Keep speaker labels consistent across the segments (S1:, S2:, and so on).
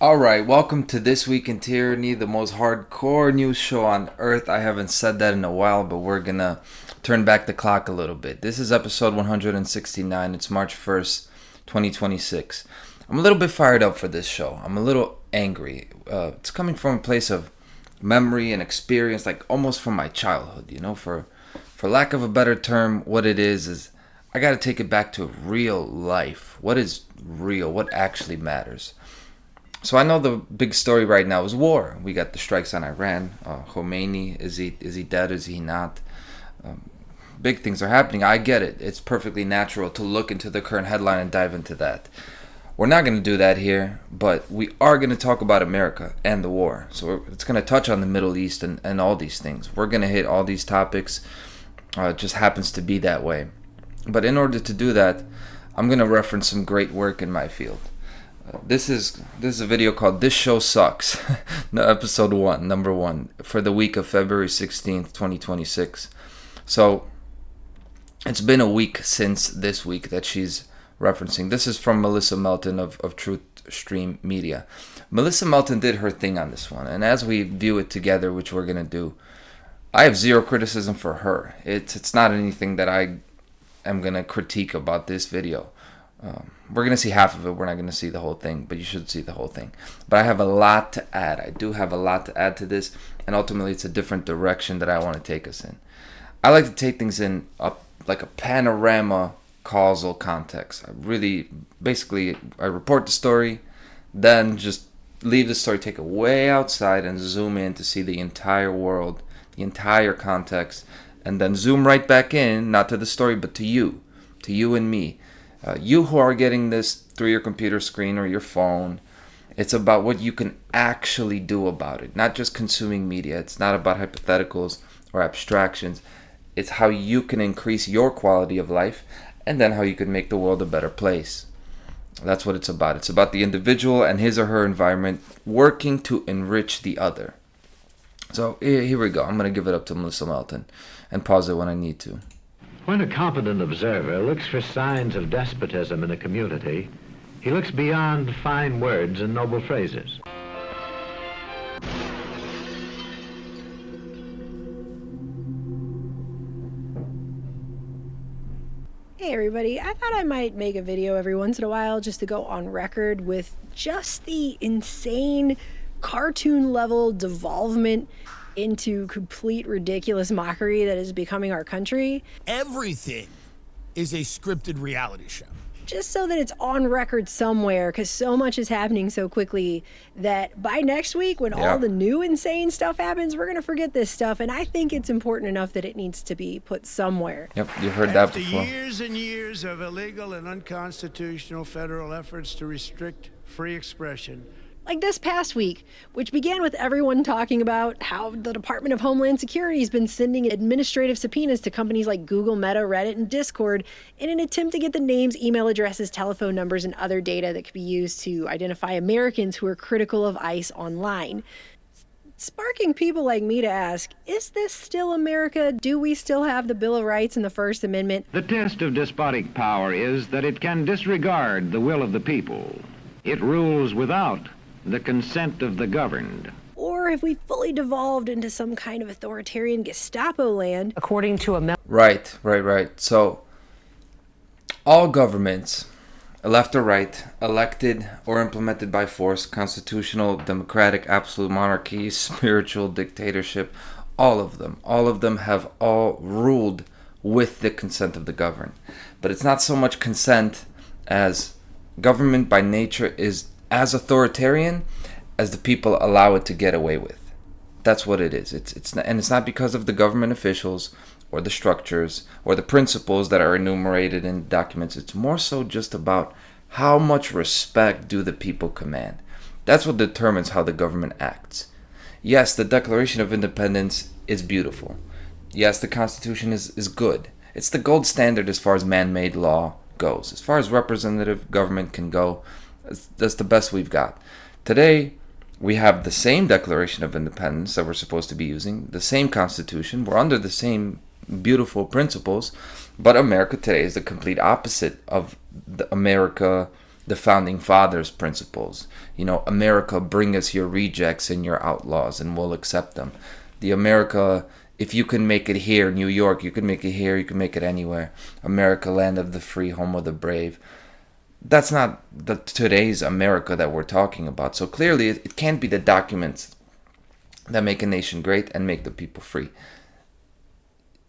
S1: Alright, welcome to This Week in Tyranny, the most hardcore news show on earth. I haven't said that in a while, but we're gonna turn back the clock a little bit. This is episode 169. It's March 1st, 2026. I'm a little bit fired up for this show. I'm a little angry. It's coming from a place of memory and experience, like almost from my childhood, For lack of a better term, what it is I gotta take it back to real life. What is real? What actually matters? So I know the big story right now is war. We got the strikes on Iran. Khomeini, is he dead? Is he not? Big things are happening. I get it. It's perfectly natural to look into the current headline and dive into that. We're not going to do that here, but we are going to talk about America and the war. So it's going to touch on the Middle East and all these things. We're going to hit all these topics. It just happens to be that way. But in order to do that, I'm going to reference some great work in my field. This is a video called "This Show Sucks," no, episode 1, number 1, for the week of February 16th, 2026. So it's been a week since this week that she's referencing. This is from Melissa Melton of Truth Stream Media. Melissa Melton did her thing on this one, and as we view it together, which we're gonna do, I have zero criticism for her. It's not anything that I am gonna critique about this video. We're going to see half of it. We're not going to see the whole thing, but you should see the whole thing. But I have a lot to add. I do have a lot to add to this, and ultimately it's a different direction that I want to take us in. I like to take things in like a panorama causal context. I report the story, then just leave the story, take it way outside, and zoom in to see the entire world, the entire context, and then zoom right back in, not to the story, but to you and me. You who are getting this through your computer screen or your phone, it's about what you can actually do about it, not just consuming media. It's not about hypotheticals or abstractions. It's how you can increase your quality of life and then how you can make the world a better place. That's what it's about. It's about the individual and his or her environment working to enrich the other. So here we go. I'm going to give it up to Melissa Melton and pause it when I need to.
S2: When a competent observer looks for signs of despotism in a community, he looks beyond fine words and noble phrases.
S3: Hey everybody, I thought I might make a video every once in a while just to go on record with just the insane cartoon level devolvement into complete ridiculous mockery that is becoming our country.
S4: Everything is a scripted reality show.
S3: Just so that it's on record somewhere, because so much is happening so quickly that by next week, when all the new insane stuff happens, we're going to forget this stuff. And I think it's important enough that it needs to be put somewhere.
S1: Yep, you've heard that before.
S5: After years and years of illegal and unconstitutional federal efforts to restrict free expression,
S3: like this past week, which began with everyone talking about how the Department of Homeland Security has been sending administrative subpoenas to companies like Google, Meta, Reddit, and Discord in an attempt to get the names, email addresses, telephone numbers, and other data that could be used to identify Americans who are critical of ICE online. Sparking people like me to ask, is this still America? Do we still have the Bill of Rights and the First Amendment?
S2: The test of despotic power is that it can disregard the will of the people. It rules without the consent of the governed.
S3: Or have we fully devolved into some kind of authoritarian Gestapo land?
S6: According to a...
S1: Right. So, all governments, left or right, elected or implemented by force, constitutional, democratic, absolute monarchy, spiritual dictatorship, all of them have all ruled with the consent of the governed. But it's not so much consent as government by nature is as authoritarian as the people allow it to get away with. That's what it is. It's not because of the government officials or the structures or the principles that are enumerated in documents. It's more so just about how much respect do the people command. That's what determines how the government acts. Yes, the Declaration of Independence is beautiful. Yes, the Constitution is good. It's the gold standard as far as man-made law goes. As far as representative government can go, that's the best we've got. Today, we have the same Declaration of Independence that we're supposed to be using, the same Constitution. We're under the same beautiful principles, but America today is the complete opposite of the America the founding fathers' principles. America, bring us your rejects and your outlaws and we'll accept them. The America, if you can make it here, New York, you can make it here, you can make it anywhere. America, land of the free, home of the brave. That's not today's America that we're talking about. So clearly it can't be the documents that make a nation great and make the people free.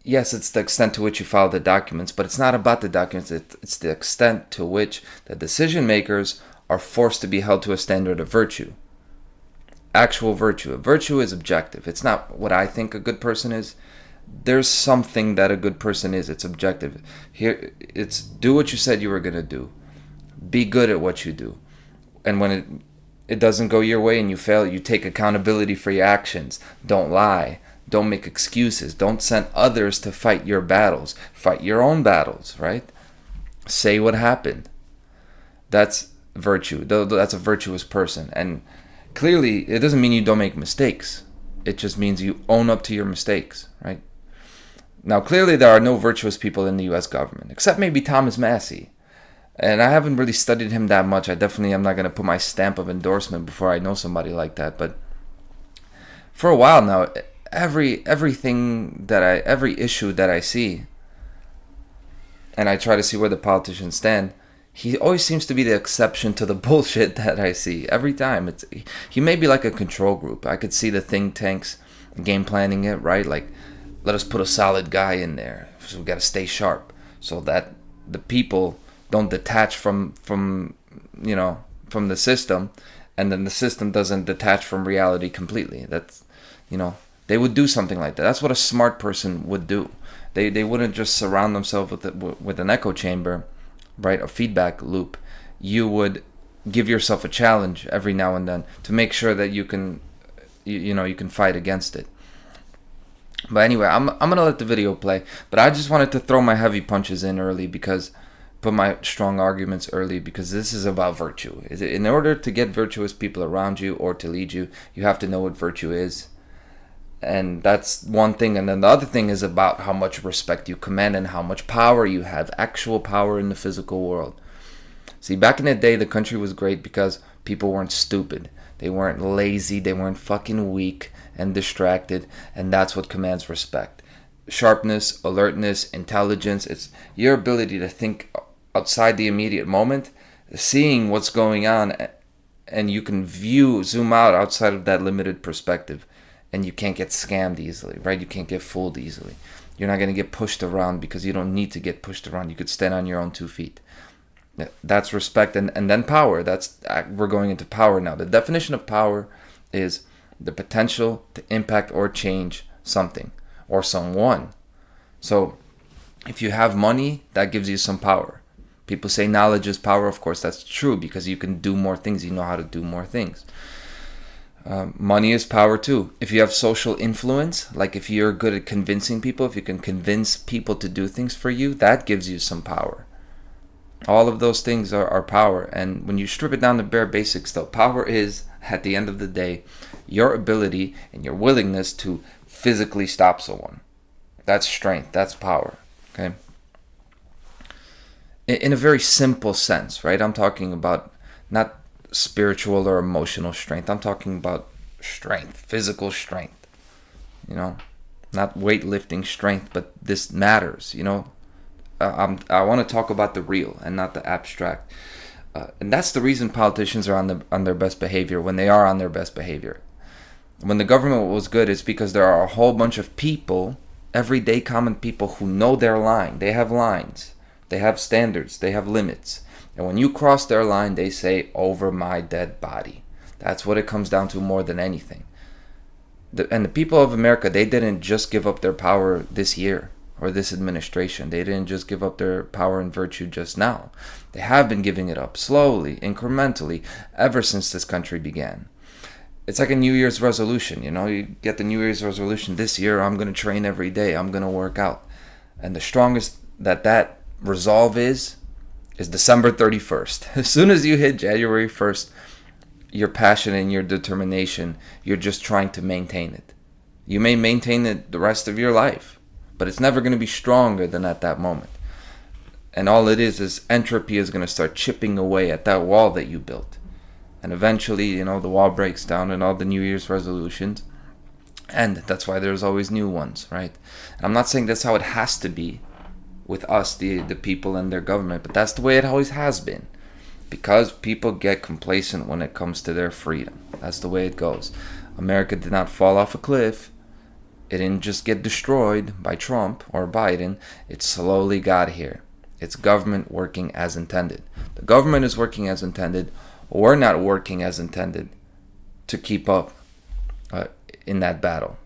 S1: Yes, it's the extent to which you follow the documents, but it's not about the documents. It's the extent to which the decision makers are forced to be held to a standard of virtue. Actual virtue. Virtue is objective. It's not what I think a good person is. There's something that a good person is. It's objective. Here, it's do what you said you were going to do. Be good at what you do. And when it doesn't go your way and you fail, you take accountability for your actions. Don't lie. Don't make excuses. Don't send others to fight your battles. Fight your own battles, right? Say what happened. That's virtue. That's a virtuous person. And clearly, it doesn't mean you don't make mistakes. It just means you own up to your mistakes, right? Now, clearly, there are no virtuous people in the U.S. government, except maybe Thomas Massie. And I haven't really studied him that much. I definitely am not going to put my stamp of endorsement before I know somebody like that. But for a while now, every issue that I see, and I try to see where the politicians stand, he always seems to be the exception to the bullshit that I see every time. He may be like a control group. I could see the think tanks game planning it, right? Like, let us put a solid guy in there. So we got to stay sharp so that the people don't detach from the system, and then the system doesn't detach from reality completely. That's, they would do something like that. That's what a smart person would do. They wouldn't just surround themselves with an echo chamber, right? A feedback loop. You would give yourself a challenge every now and then to make sure that you can fight against it. But anyway, I'm gonna let the video play. But I just wanted to throw my heavy punches in early, put my strong arguments early, because this is about virtue. In order to get virtuous people around you or to lead you, you have to know what virtue is. And that's one thing. And then the other thing is about how much respect you command and how much power you have, actual power in the physical world. See, back in the day, the country was great because people weren't stupid. They weren't lazy. They weren't fucking weak and distracted. And that's what commands respect. Sharpness, alertness, intelligence. It's your ability to think outside the immediate moment, seeing what's going on, and you can zoom out outside of that limited perspective. And you can't get scammed easily, right? You can't get fooled easily. You're not going to get pushed around because you don't need to get pushed around. You could stand on your own 2 feet. That's respect. And then power. We're going into power now. The definition of power is the potential to impact or change something or someone. So if you have money, that gives you some power. People say knowledge is power. Of course, that's true because you can do more things. You know how to do more things. Money is power too. If you have social influence, like if you're good at convincing people, if you can convince people to do things for you, that gives you some power. All of those things are power. And when you strip it down to bare basics, though, power is, at the end of the day, your ability and your willingness to physically stop someone. That's strength. That's power. Okay. In a very simple sense, right? I'm talking about not spiritual or emotional strength. I'm talking about strength, physical strength, not weightlifting strength, but this matters, I want to talk about the real and not the abstract. And that's the reason politicians are on their best behavior when they are on their best behavior. When the government was good, it's because there are a whole bunch of people, everyday common people, who know their line. They have lines. They have standards. They have limits. And when you cross their line, they say, over my dead body. That's what it comes down to more than anything. And the people of America, they didn't just give up their power this year or this administration. They didn't just give up their power and virtue just now. They have been giving it up slowly, incrementally, ever since this country began. It's like a New Year's resolution, You get the New Year's resolution, this year I'm going to train every day. I'm going to work out. And the strongest that resolve is December 31st. As soon as you hit January 1st, your passion and your determination, you're just trying to maintain it. You may maintain it the rest of your life, but it's never going to be stronger than at that moment. And all it is entropy is going to start chipping away at that wall that you built. And eventually, the wall breaks down and all the New Year's resolutions. And that's why there's always new ones, right? And I'm not saying that's how it has to be with us, the people and their government, but that's the way it always has been. Because people get complacent when it comes to their freedom. That's the way it goes. America did not fall off a cliff. It didn't just get destroyed by Trump or Biden. It slowly got here. It's government working as intended. The government is working as intended. We're not working as intended to keep up in that battle.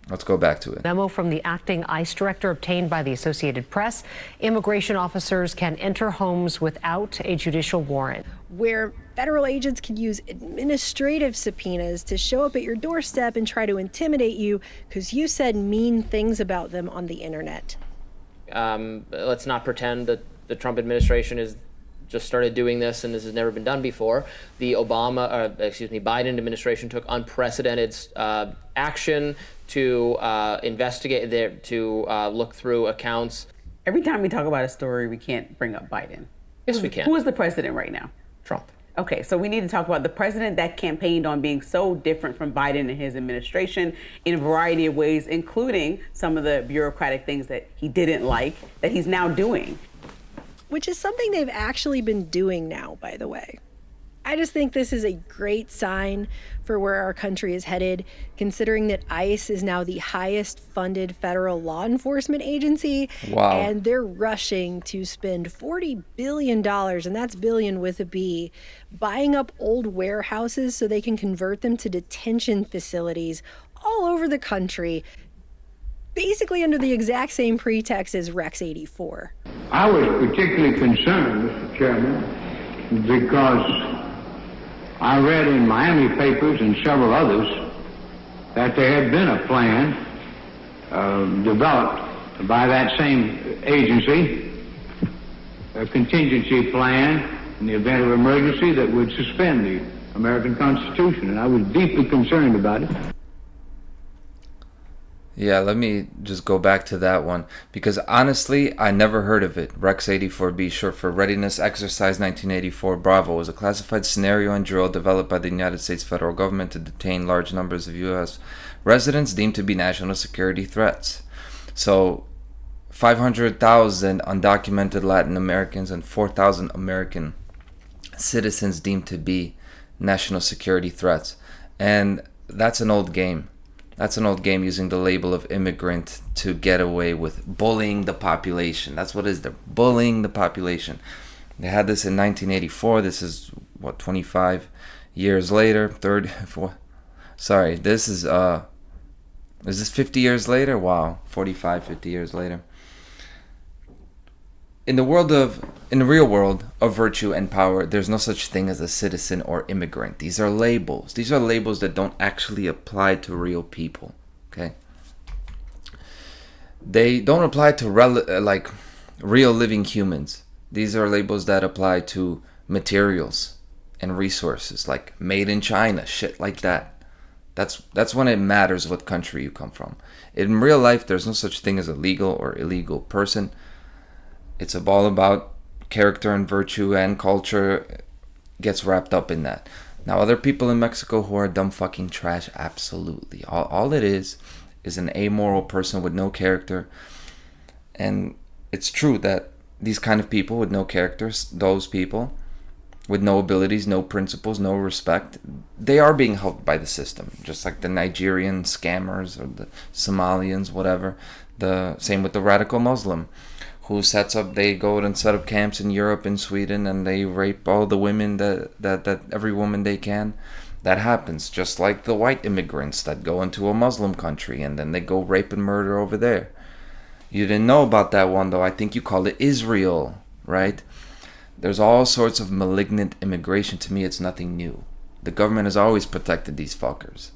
S1: Let's go back to it.
S6: Memo from the acting ICE director obtained by the Associated Press. Immigration officers can enter homes without a judicial warrant.
S3: Where federal agents can use administrative subpoenas to show up at your doorstep and try to intimidate you because you said mean things about them on the internet.
S7: Let's not pretend that the Trump administration is just started doing this and this has never been done before. The Biden administration took unprecedented action to investigate, to look through accounts.
S8: Every time we talk about a story, we can't bring up Biden.
S7: Yes, we can.
S8: Who is the president right now?
S7: Trump.
S8: Okay, so we need to talk about the president that campaigned on being so different from Biden and his administration in a variety of ways, including some of the bureaucratic things that he didn't like that he's now doing.
S3: Which is something they've actually been doing now, by the way. I just think this is a great sign for where our country is headed, considering that ICE is now the highest funded federal law enforcement agency.
S1: Wow.
S3: And they're rushing to spend $40 billion, and that's billion with a B, buying up old warehouses so they can convert them to detention facilities all over the country, basically under the exact same pretext as Rex 84.
S9: I was particularly concerned, Mr. Chairman, because I read in Miami papers and several others that there had been a plan developed by that same agency, a contingency plan in the event of emergency that would suspend the American Constitution, and I was deeply concerned about it.
S1: Yeah, let me just go back to that one, because honestly, I never heard of it. Rex 84B, short for Readiness Exercise 1984 Bravo, was a classified scenario and drill developed by the United States federal government to detain large numbers of U.S. residents deemed to be national security threats. So, 500,000 undocumented Latin Americans and 4,000 American citizens deemed to be national security threats. And that's an old game. That's an old game, using the label of immigrant to get away with bullying the population. That's what it is. They're bullying the population. They had this in 1984. This is, 25 years later? This is this 50 years later? Wow, 45, 50 years later. In the real world of virtue and power, there's no such thing as a citizen or immigrant. These are labels. These are labels that don't actually apply to real people. Okay? They don't apply to real living humans. These are labels that apply to materials and resources, like made in China, shit like that. That's when it matters what country you come from. In real life, there's no such thing as a legal or illegal person. It's all about character and virtue, and culture gets wrapped up in that. Now, other people in Mexico who are dumb fucking trash, absolutely. All it is an amoral person with no character. And it's true that these kind of people with no characters, those people with no abilities, no principles, no respect, they are being helped by the system. Just like the Nigerian scammers or the Somalians, whatever. The same with the radical Muslim, who they go and set up camps in Europe and Sweden, and they rape all the women that every woman they can. That happens, just like the white immigrants that go into a Muslim country and then they go rape and murder over there. You didn't know about that one, though. I think you called it Israel, right? There's all sorts of malignant immigration. To me, it's nothing new. The government has always protected these fuckers.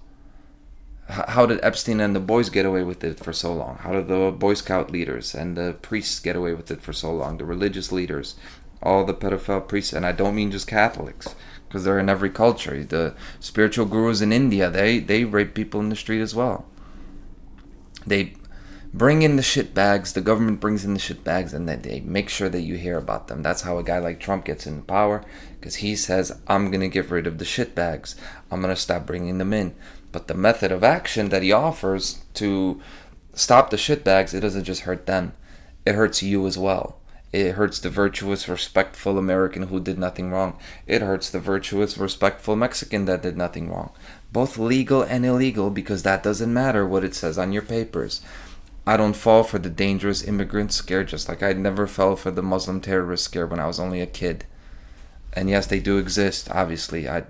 S1: How did Epstein and the boys get away with it for so long? How did the Boy Scout leaders and the priests get away with it for so long? The religious leaders, all the pedophile priests, and I don't mean just Catholics, because they're in every culture. The spiritual gurus in India, they rape people in the street as well. They Bring in the shit bags. The government brings in the shit bags, and then they make sure that you hear about them. That's how a guy like Trump gets in power, because he says, I'm going to get rid of the shit bags. I'm going to stop bringing them in. But the method of action that he offers to stop the shit bags, it doesn't just hurt them. It hurts you as well. It hurts the virtuous, respectful American who did nothing wrong. It hurts the virtuous, respectful Mexican that did nothing wrong. Both legal and illegal, because that doesn't matter what it says on your papers. I don't fall for the dangerous immigrant scare, just like I never fell for the Muslim terrorist scare when I was only a kid. And yes, they do exist, obviously. I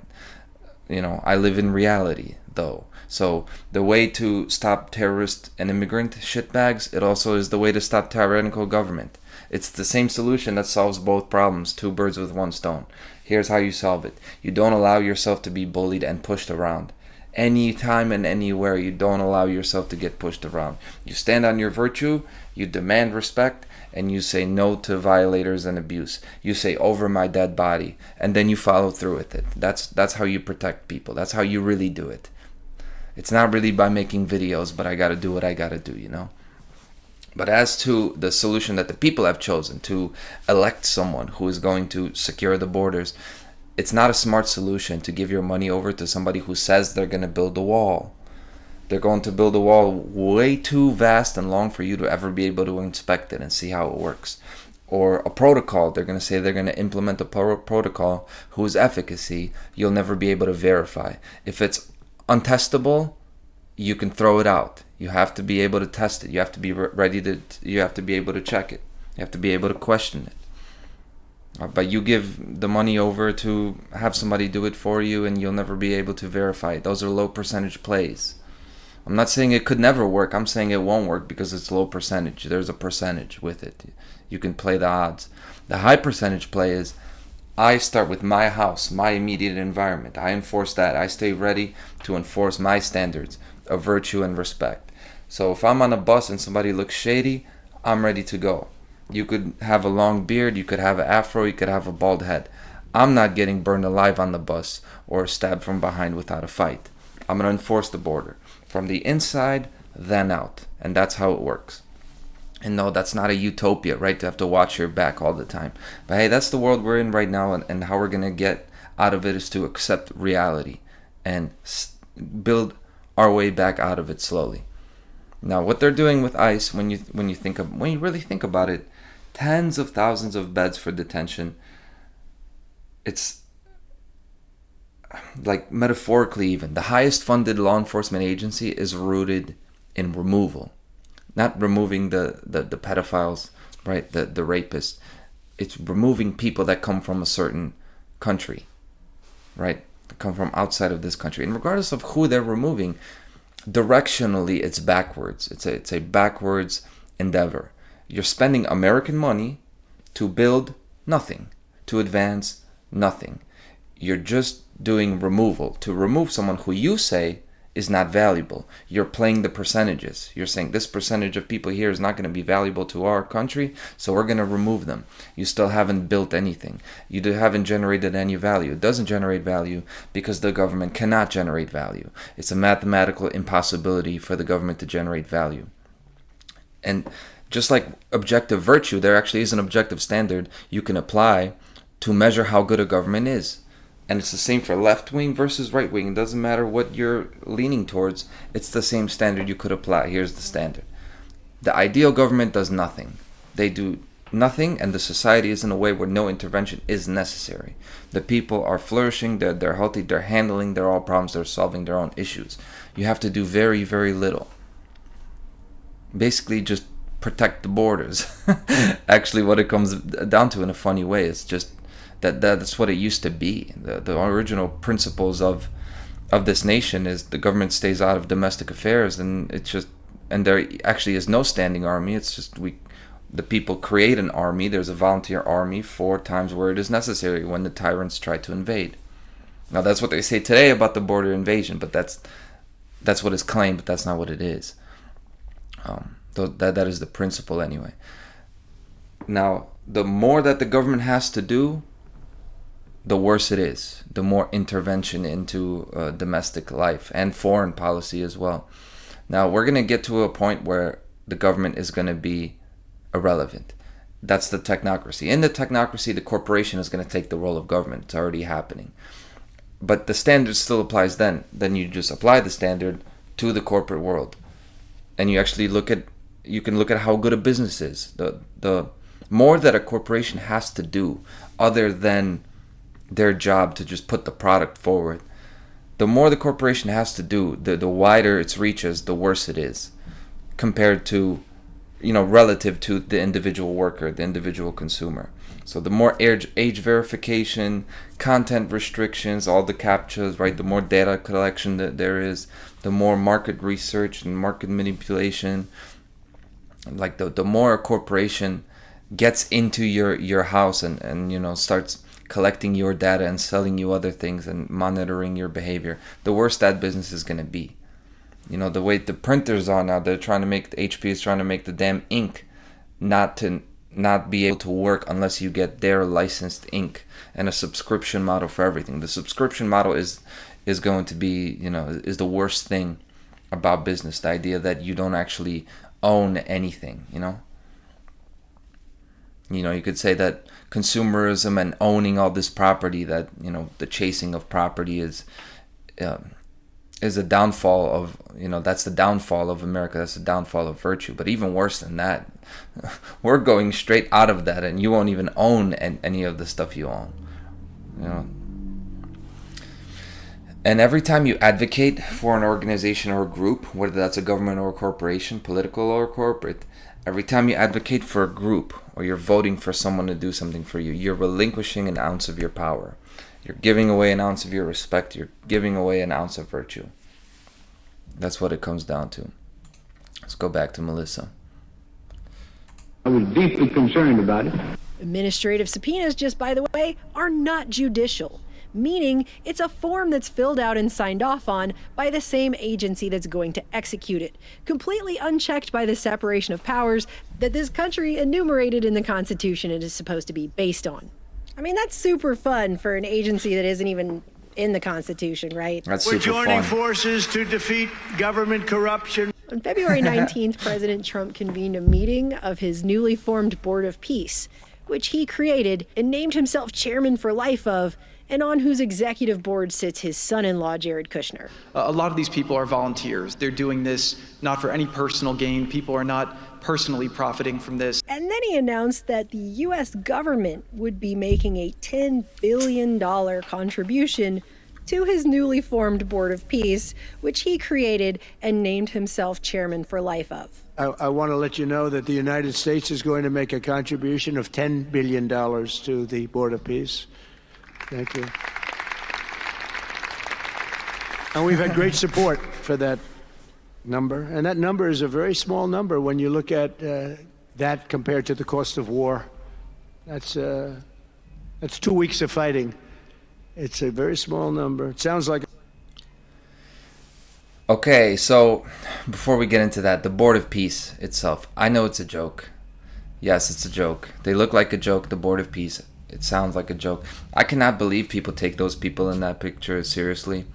S1: live in reality, though. So the way to stop terrorist and immigrant shitbags, it also is the way to stop tyrannical government. It's the same solution that solves both problems, 2 birds with 1 stone. Here's how you solve it. You don't allow yourself to be bullied and pushed around. Anytime and anywhere, you don't allow yourself to get pushed around. You stand on your virtue, you demand respect, and you say no to violators and abuse. You say over my dead body, and then you follow through with it. That's how you protect people. That's how you really do it. It's not really by making videos, but I gotta do what I gotta do, you know? But as to the solution that the people have chosen to elect someone who is going to secure the borders, it's not a smart solution to give your money over to somebody who says they're going to build a wall. They're going to build a wall way too vast and long for you to ever be able to inspect it and see how it works. Or a protocol. They're going to say they're going to implement a protocol whose efficacy you'll never be able to verify. If it's untestable, you can throw it out. You have to be able to test it. You have to be ready to. You have to be able to check it. You have to be able to question it. But you give the money over to have somebody do it for you, and you'll never be able to verify it. Those are low percentage plays. I'm not saying it could never work. I'm saying it won't work because it's low percentage. There's a percentage with it. You can play the odds. The high percentage play is I start with my house, my immediate environment. I enforce that. I stay ready to enforce my standards of virtue and respect. So if I'm on a bus and somebody looks shady, I'm ready to go. You could have a long beard, you could have an afro, you could have a bald head. I'm not getting burned alive on the bus or stabbed from behind without a fight. I'm going to enforce the border. From the inside, then out. And that's how it works. And no, that's not a utopia, right? To have to watch your back all the time. But hey, that's the world we're in right now, and how we're going to get out of it is to accept reality and build our way back out of it slowly. Now, what they're doing with ICE, when you really think about it, tens of thousands of beds for detention. It's like metaphorically even the highest funded law enforcement agency is rooted in removal, not removing the pedophiles, right? The rapists. It's removing people that come from a certain country, right? That come from outside of this country, and regardless of who they're removing. Directionally, it's backwards. It's a backwards endeavor. You're spending American money to build nothing, to advance nothing. You're just doing removal. To remove someone who you say is not valuable. You're playing the percentages. You're saying this percentage of people here is not going to be valuable to our country, so we're going to remove them. You still haven't built anything. You haven't generated any value. It doesn't generate value because the government cannot generate value. It's a mathematical impossibility for the government to generate value. And just like objective virtue, there actually is an objective standard you can apply to measure how good a government is. And it's the same for left wing versus right wing. It doesn't matter what you're leaning towards. It's the same standard you could apply. Here's the standard. The ideal government does nothing. They do nothing, and the society is in a way where no intervention is necessary. The people are flourishing, they're healthy, they're handling their own problems, they're solving their own issues. You have to do very, very little. Basically just protect the borders. Actually, what it comes down to in a funny way is just that's what it used to be. The original principles of this nation is the government stays out of domestic affairs, and there actually is no standing army. It's just the people create an army. There's a volunteer army for times where it is necessary when the tyrants try to invade. Now that's what they say today about the border invasion, but that's what is claimed, but that's not what it is. That is the principle anyway. Now, the more that the government has to do, the worse it is. The more intervention into domestic life and foreign policy as well. Now, we're going to get to a point where the government is going to be irrelevant. That's the technocracy. In the technocracy, the corporation is going to take the role of government. It's already happening. But the standard still applies then. Then you just apply the standard to the corporate world. And you actually you can look at how good a business is. The more that a corporation has to do other than their job to just put the product forward, the more the corporation has to do, the wider its reach is, the worse it is compared to, relative to the individual worker, the individual consumer. So the more age verification, content restrictions, all the CAPTCHAs, right? The more data collection that there is, the more market research and market manipulation. Like the more a corporation gets into your house and starts collecting your data and selling you other things and monitoring your behavior, the worse that business is going to be. The way the printers are now, they're trying to make, HP is trying to make the damn ink not be able to work unless you get their licensed ink, and a subscription model for everything. The subscription model is going to be, is the worst thing about business. The idea that you don't actually own anything, you could say that consumerism and owning all this property, that, the chasing of property is a downfall of, that's the downfall of America. That's the downfall of virtue. But even worse than that, we're going straight out of that, and you won't even own any of the stuff you own. And every time you advocate for an organization or a group, whether that's a government or a corporation, political or corporate, every time you advocate for a group or you're voting for someone to do something for you, you're relinquishing an ounce of your power. You're giving away an ounce of your respect. You're giving away an ounce of virtue. That's what it comes down to. Let's go back to Melissa.
S9: I was deeply concerned about it.
S3: Administrative subpoenas, just by the way, are not judicial, meaning it's a form that's filled out and signed off on by the same agency that's going to execute it, completely unchecked by the separation of powers that this country enumerated in the Constitution it is supposed to be based on. I mean, that's super fun for an agency that isn't even in the Constitution, right?
S1: That's
S5: We're
S1: super
S5: joining
S1: fun.
S5: forces to defeat government corruption.
S3: On February 19th, President Trump convened a meeting of his newly formed Board of Peace, which he created and named himself chairman for life of, and on whose executive board sits his son-in-law, Jared Kushner.
S10: A lot of these people are volunteers. They're doing this not for any personal gain. People are not personally profiting from this.
S3: And then he announced that the U.S. government would be making a $10 billion contribution to his newly formed Board of Peace, which he created and named himself chairman for life of.
S5: I want to let you know that the United States is going to make a contribution of $10 billion to the Board of Peace. Thank you. And we've had great support for that number. And that number is a very small number when you look at that compared to the cost of war. That's 2 weeks of fighting. It's a very small number. It sounds like...
S1: Okay, so before we get into that, the Board of Peace itself, I know it's a joke. Yes, it's a joke. They look like a joke, the Board of Peace. It sounds like a joke. I cannot believe people take those people in that picture seriously.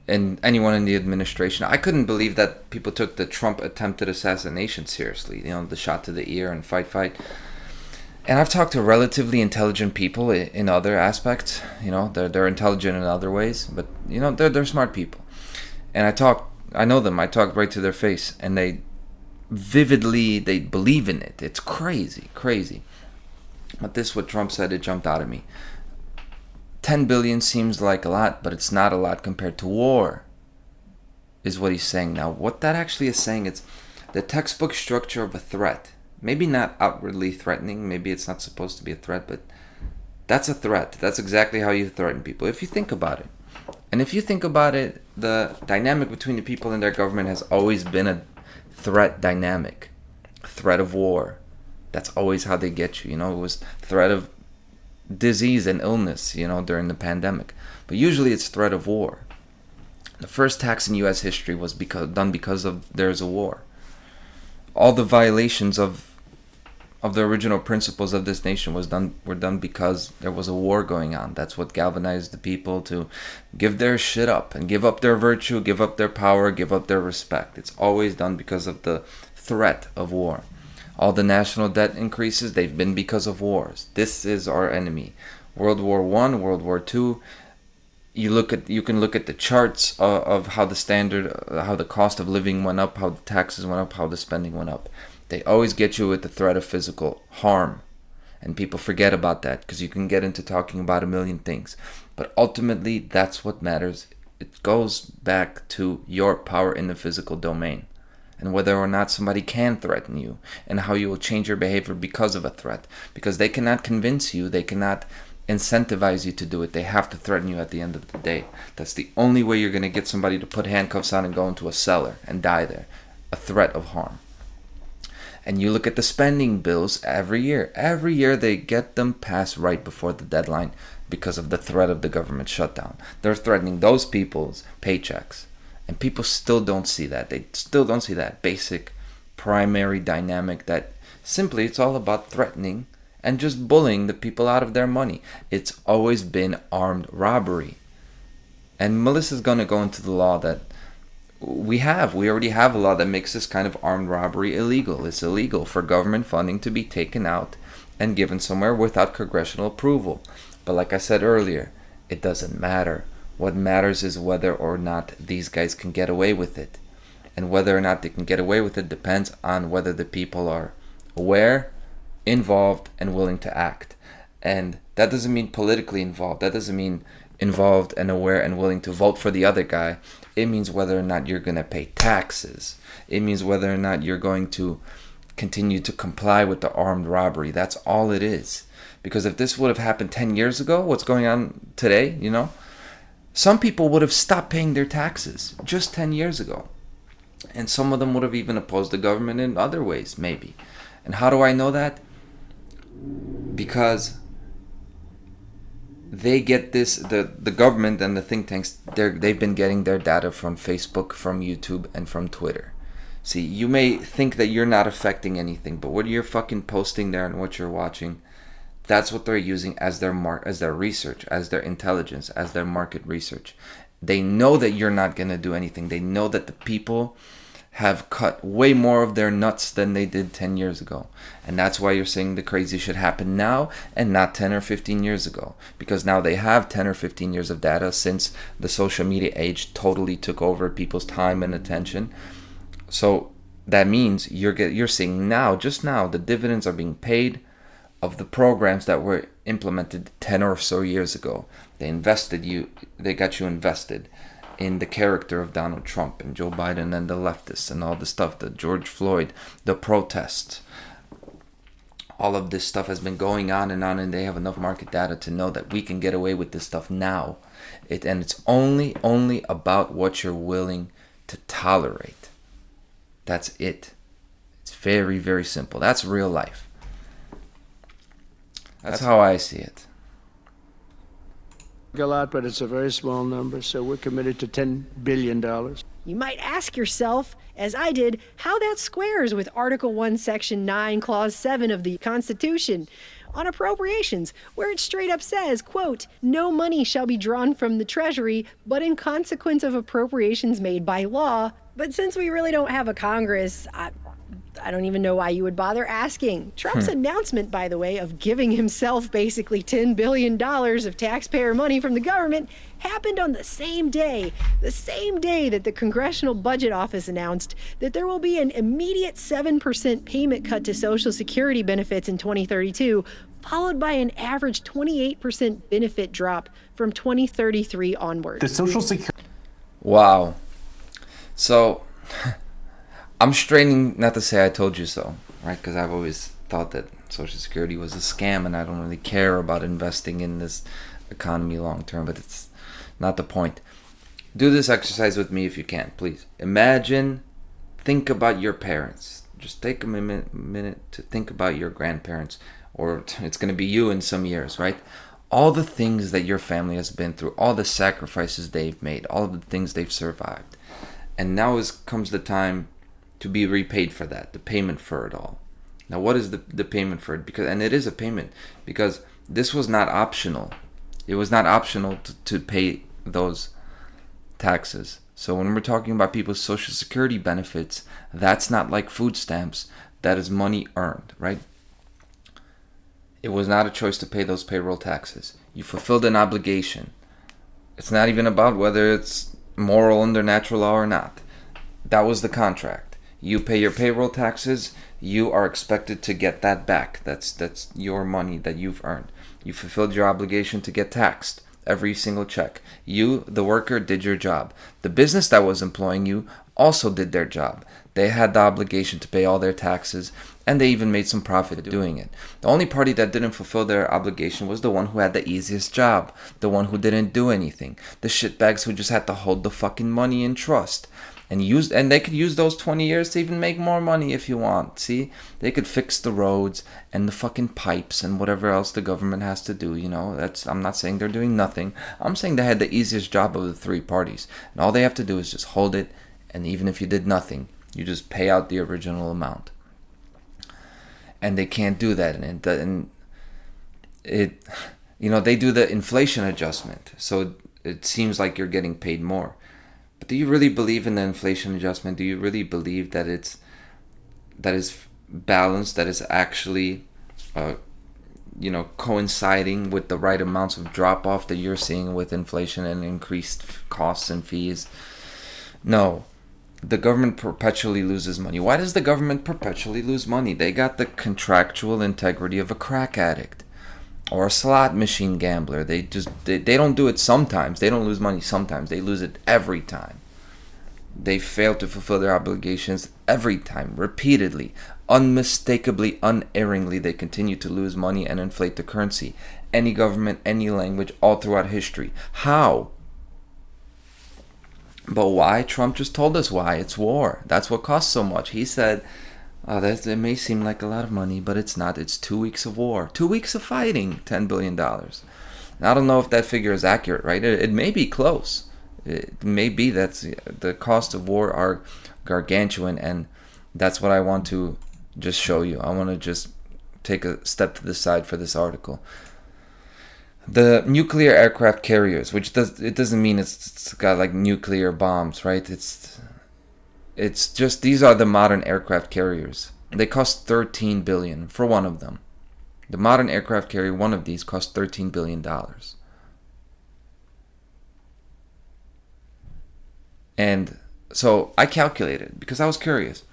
S1: And anyone in the administration. I couldn't believe that people took the Trump attempted assassination seriously. The shot to the ear and fight. And I've talked to relatively intelligent people in other aspects. They're intelligent in other ways. But, they're smart people. And I know them. I talk right to their face. And they believe in it. It's crazy. But this, what Trump said, it jumped out at me. 10 billion seems like a lot, but it's not a lot compared to war, is what he's saying. Now, what that actually is saying, it's the textbook structure of a threat. Maybe not outwardly threatening. Maybe it's not supposed to be a threat, but that's a threat. That's exactly how you threaten people, if you think about it. And if you think about it, the dynamic between the people and their government has always been a threat dynamic. Threat of war. That's always how they get you. It was threat of disease and illness, during the pandemic. But usually it's threat of war. The first tax in U.S. history was done because of there's a war. All the violations of the original principles of this nation were done because there was a war going on. That's what galvanized the people to give their shit up and give up their virtue, give up their power, give up their respect. It's always done because of the threat of war. All the national debt increases, they've been because of wars. This is our enemy. World War I, World War II. You can look at the charts of how the cost of living went up, how the taxes went up, how the spending went up. They always get you with the threat of physical harm. And people forget about that because you can get into talking about a million things. But ultimately, that's what matters. It goes back to your power in the physical domain and whether or not somebody can threaten you and how you will change your behavior because of a threat. Because they cannot convince you, they cannot incentivize you to do it. They have to threaten you at the end of the day. That's the only way you're going to get somebody to put handcuffs on and go into a cellar and die there. A threat of harm. And you look at the spending bills every year. Every year they get them passed right before the deadline because of the threat of the government shutdown. They're threatening those people's paychecks. And people still don't see that. They still don't see that basic primary dynamic that simply it's all about threatening and just bullying the people out of their money. It's always been armed robbery. And Melissa's going to go into the law that we already have a law that makes this kind of armed robbery illegal. It's illegal for government funding to be taken out and given somewhere without congressional approval. But like I said earlier, it doesn't matter. What matters is whether or not these guys can get away with it. And whether or not they can get away with it depends on whether the people are aware, involved, and willing to act. And that doesn't mean politically involved. That doesn't mean involved and aware and willing to vote for the other guy. It means whether or not you're going to pay taxes. It means whether or not you're going to continue to comply with the armed robbery. That's all it is. Because if this would have happened 10 years ago, what's going on today, some people would have stopped paying their taxes just 10 years ago. And some of them would have even opposed the government in other ways, maybe. And how do I know that? Because they get this, the government and the think tanks, they've been getting their data from Facebook, from YouTube, and from Twitter. See, you may think that you're not affecting anything, but what you're fucking posting there and what you're watching, that's what they're using as their research, as their intelligence, as their market research. They know that you're not going to do anything. They know that the people have cut way more of their nuts than they did 10 years ago. And that's why you're saying the crazy should happen now and not 10 or 15 years ago. Because now they have 10 or 15 years of data since the social media age totally took over people's time and attention. So that means you're seeing now, just now, the dividends are being paid of the programs that were implemented 10 or so years ago. They got you invested in the character of Donald Trump and Joe Biden and the leftists and all the stuff, the George Floyd, the protests. All of this stuff has been going on, and they have enough market data to know that we can get away with this stuff now. And it's only about what you're willing to tolerate. That's it. It's very, very simple. That's real life. That's how I see it.
S5: A lot, but it's a very small number, so we're committed to $10 billion.
S3: You might ask yourself, as I did, how that squares with Article 1, Section 9, Clause 7 of the Constitution on appropriations, where it straight up says, quote, "No money shall be drawn from the Treasury, but in consequence of appropriations made by law." But since we really don't have a Congress, I don't even know why you would bother asking. Trump's announcement, by the way, of giving himself basically $10 billion of taxpayer money from the government happened on the same day that the Congressional Budget Office announced that there will be an immediate 7% payment cut to Social Security benefits in 2032, followed by an average 28% benefit drop from 2033 onward.
S11: The Social Security...
S1: Wow. So... I'm straining not to say I told you so, right? Because I've always thought that Social Security was a scam and I don't really care about investing in this economy long term, but it's not the point. Do this exercise with me if you can, please. Think about your parents. Just take a minute to think about your grandparents, or it's going to be you in some years, right? All the things that your family has been through, all the sacrifices they've made, all the things they've survived. And now comes the time to be repaid for that, the payment for it all. Now, what is the payment for it? And it is a payment, because this was not optional. It was not optional to pay those taxes. So when we're talking about people's Social Security benefits, that's not like food stamps. That is money earned, right? It was not a choice to pay those payroll taxes. You fulfilled an obligation. It's not even about whether it's moral under natural law or not. That was the contract. You pay your payroll taxes, you are expected to get that back. That's your money that you've earned. You fulfilled your obligation to get taxed. Every single check. You, the worker, did your job. The business that was employing you also did their job. They had the obligation to pay all their taxes, and they even made some profit doing it. The only party that didn't fulfill their obligation was the one who had the easiest job, the one who didn't do anything, the shitbags who just had to hold the fucking money in trust. And they could use those 20 years to even make more money if you want. See, they could fix the roads and the fucking pipes and whatever else the government has to do. I'm not saying they're doing nothing. I'm saying they had the easiest job of the three parties, and all they have to do is just hold it. And even if you did nothing, you just pay out the original amount. And they can't do that, and they do the inflation adjustment, so it seems like you're getting paid more. But do you really believe in the inflation adjustment? Do you really believe that is balanced, that is actually coinciding with the right amounts of drop off that you're seeing with inflation and increased costs and fees? No. The government perpetually loses money. Why does the government perpetually lose money? They got the contractual integrity of a crack addict or a slot machine gambler. They don't do it sometimes. They don't lose money sometimes. They lose it every time. They fail to fulfill their obligations every time, repeatedly, unmistakably, unerringly. They continue to lose money and inflate the currency. Any government, any language, all throughout history. How? But why? Trump just told us why. It's war. That's what costs so much. He said, it may seem like a lot of money, but it's not. It's 2 weeks of war. 2 weeks of fighting, $10 billion. And I don't know if that figure is accurate, right? It may be close. It may be that the cost of war are gargantuan, and that's what I want to just show you. I want to just take a step to the side for this article. The nuclear aircraft carriers, which doesn't mean it's got like nuclear bombs, right? It's just, these are the modern aircraft carriers. They cost $13 billion for one of them. The modern aircraft carrier, one of these, cost $13 billion. And so I calculated, because I was curious,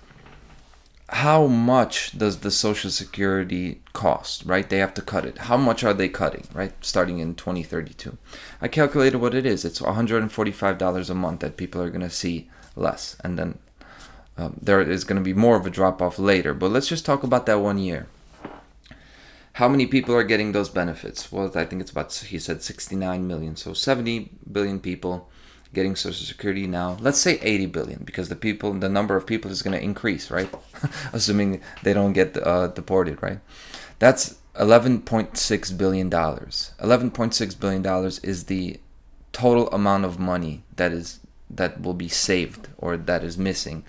S1: how much does the Social Security cost, right? They have to cut it. How much are they cutting, right? Starting in 2032. I calculated what it is. It's $145 a month that people are going to see less. And then there is going to be more of a drop-off later. But let's just talk about that 1 year. How many people are getting those benefits? Well, I think it's about, he said 69 million. So 70 billion people getting Social Security now. Let's say 80 billion, because the number of people is going to increase, right? Assuming they don't get deported, right? That's $11.6 billion. $11.6 billion is the total amount of money that will be saved, or that is missing,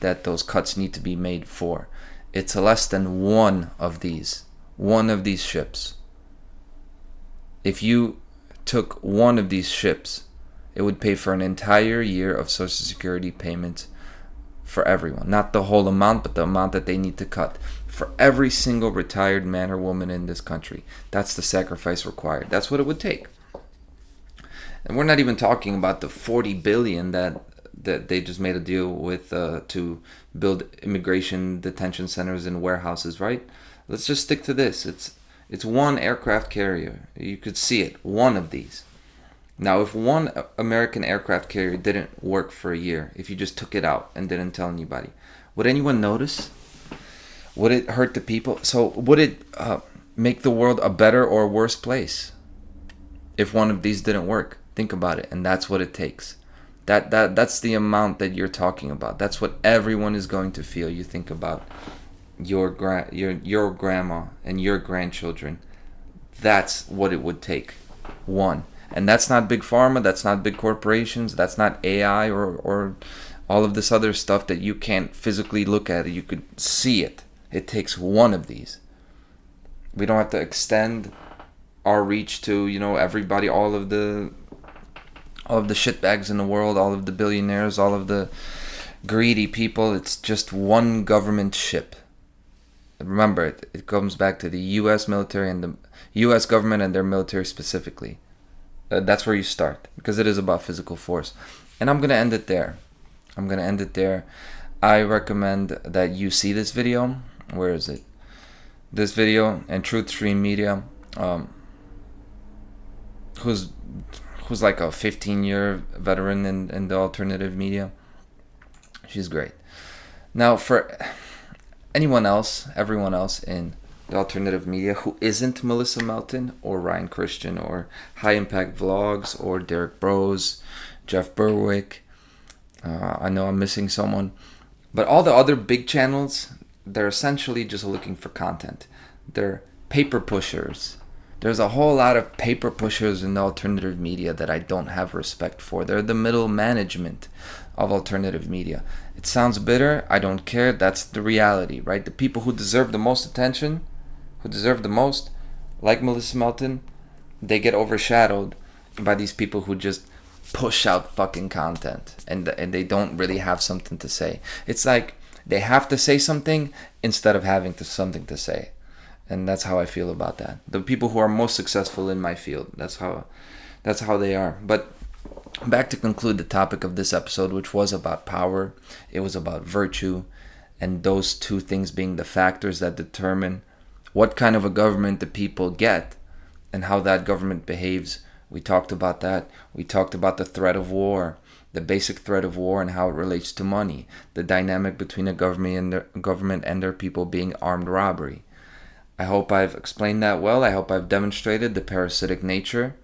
S1: that those cuts need to be made for. It's less than one of these ships. If you took one of these ships, it would pay for an entire year of Social Security payments for everyone. Not the whole amount, but the amount that they need to cut for every single retired man or woman in this country. That's the sacrifice required. That's what it would take. And we're not even talking about the $40 billion that they just made a deal with to build immigration detention centers and warehouses, right? Let's just stick to this. It's one aircraft carrier. You could see it. One of these. Now, if one American aircraft carrier didn't work for a year, if you just took it out and didn't tell anybody, would anyone notice? Would it hurt the people? So would it make the world a better or worse place if one of these didn't work? Think about it. And that's what it takes. That's the amount that you're talking about. That's what everyone is going to feel. You think about your grandma and your grandchildren. That's what it would take. One. And that's not big pharma, that's not big corporations, that's not AI or all of this other stuff that you can't physically look at. You could see it. It takes one of these. We don't have to extend our reach to, everybody, all of the all of the shitbags in the world, all of the billionaires, all of the greedy people. It's just one government ship. Remember, it comes back to the U.S. military and the U.S. government and their military specifically. That's where you start, because it is about physical force. And I'm going to end it there. I recommend that you see this video. Where is it? This video, and Truth Stream Media, who's like a 15-year veteran in the alternative media. She's great. Now, for everyone else in the alternative media who isn't Melissa Melton or Ryan Christian or High Impact Vlogs or Derek Bros, Jeff Berwick, I know I'm missing someone, but all the other big channels, they're essentially just looking for content. They're paper pushers. There's a whole lot of paper pushers in the alternative media that I don't have respect for. They're the middle management of alternative media. It sounds bitter. I don't care. That's the reality, right? The people who deserve the most attention, who deserve the most, like Melissa Melton, they get overshadowed by these people who just push out fucking content and they don't really have something to say. It's like they have to say something instead of having something to say. And that's how I feel about that. The people who are most successful in my field, that's how they are. But back to conclude the topic of this episode, which was about power. It was about virtue, and those two things being the factors that determine what kind of a government the people get and how that government behaves. We talked about that. We talked about the threat of war, the basic threat of war and how it relates to money, the dynamic between a government and their people being armed robbery. I hope I've explained that well. I hope I've demonstrated the parasitic nature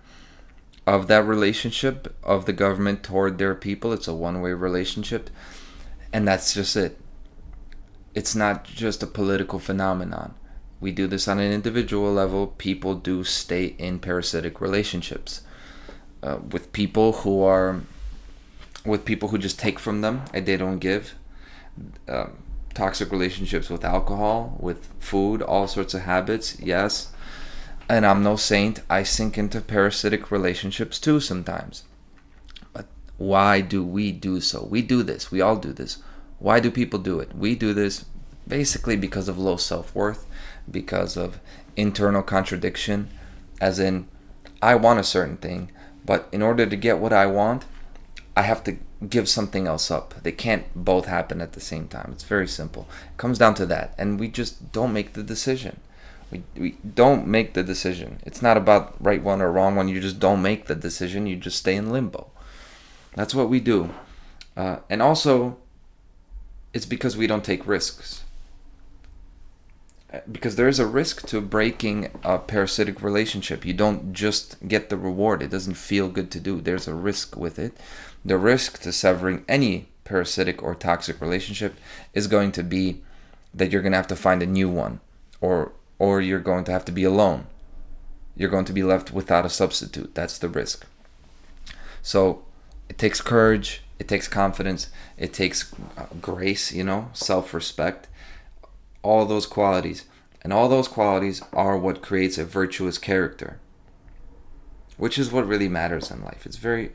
S1: of that relationship of the government toward their people. It's a one-way relationship, and that's just it. It's not just a political phenomenon. We do this on an individual level. People do stay in parasitic relationships with people who just take from them and they don't give. Toxic relationships with alcohol, with food, all sorts of habits, yes. And I'm no saint. I sink into parasitic relationships too sometimes. But why do we do so? We do this. We all do this. Why do people do it? We do this basically because of low self-worth, because of internal contradiction, as in, I want a certain thing, but in order to get what I want, I have to give something else up. They can't both happen at the same time. It's very simple. It comes down to that. And we just don't make the decision. We don't make the decision. It's not about right one or wrong one. You just don't make the decision. You just stay in limbo. That's what we do. And also, it's because we don't take risks. Because there is a risk to breaking a parasitic relationship. You don't just get the reward. It doesn't feel good to do. There's a risk with it. The risk to severing any parasitic or toxic relationship is going to be that you're going to have to find a new one, or you're going to have to be alone. You're going to be left without a substitute. That's the risk. So it takes courage, it takes confidence, it takes grace, self-respect, all those qualities. And all those qualities are what creates a virtuous character, which is what really matters in life. It's very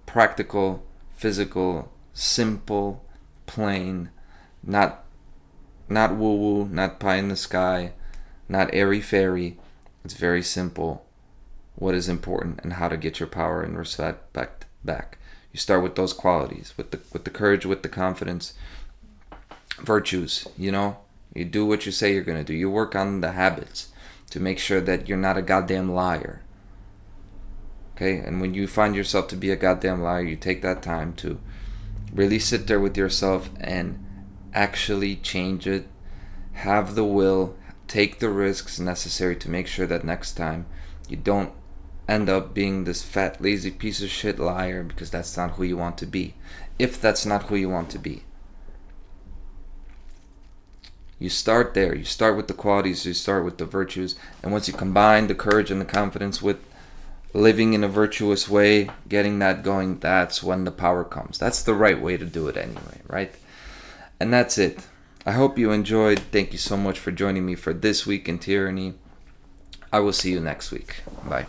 S1: practical, physical, simple, plain, not woo-woo, not pie in the sky, not airy-fairy. It's very simple what is important and how to get your power and respect back. You start with those qualities, with the courage, with the confidence, virtues, you do what you say you're going to do. You work on the habits to make sure that you're not a goddamn liar. Okay, and when you find yourself to be a goddamn liar, you take that time to really sit there with yourself and actually change it. Have the will, take the risks necessary to make sure that next time you don't end up being this fat, lazy piece of shit liar, because that's not who you want to be. If that's not who you want to be. You start there. You start with the qualities, you start with the virtues, and once you combine the courage and the confidence with living in a virtuous way, getting that going, that's when the power comes. That's the right way to do it anyway, right? And that's it. I hope you enjoyed. Thank you so much for joining me for this week in Tyranny. I will see you next week. Bye.